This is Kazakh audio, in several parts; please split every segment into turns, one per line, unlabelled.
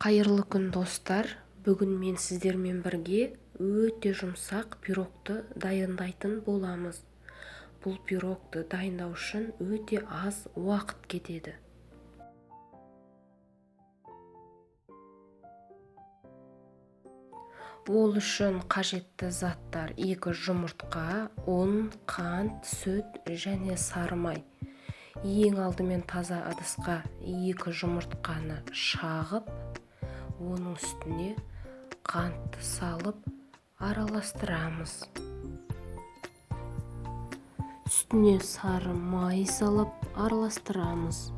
Қайырлы күн достар. Бүгін мен сіздермен бірге өте жұмсақ пирогты дайындайтын боламыз. Бұл пирогты дайындау үшін өте аз уақыт кетеді. Ол үшін қажетті заттар: 2 жұмыртқа, ұн, қант, сүт және сары май. Ең алдымен таза ыдысқа 2 жұмыртқаны шағып, оның үстіне қантты салып араластырамыз. Үстіне сары май салып араластырамыз.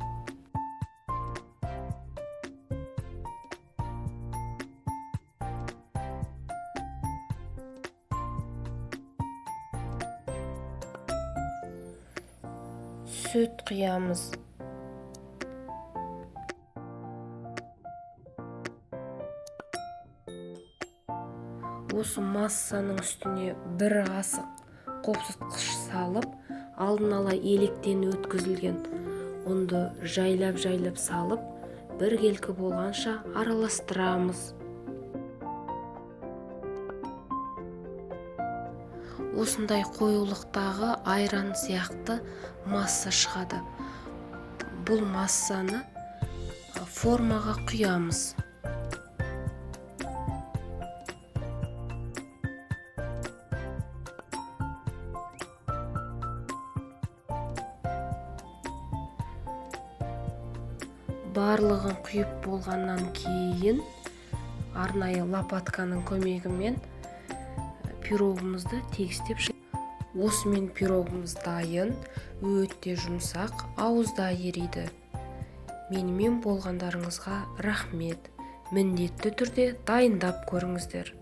Сүт құямыз. Осы массаның үстіне 1 қасық қопсытқыш салып, алдын ала електен өткізілген ұнды жайлап салып, біркелкі болғанша араластырамыз. Осындай қоюлықтағы айран сияқты масса шығады. Бұл массаны формаға құямыз. Барлығын құйып болғаннан кейін арнайы лопатканың көмегімен пирогымызды тегістеп шығарамыз. Осымен пирогымыз дайын, өте жұмсақ, ауызда ериді. Менімен болғандарыңызға рахмет. Міндетті түрде дайындап көріңіздер.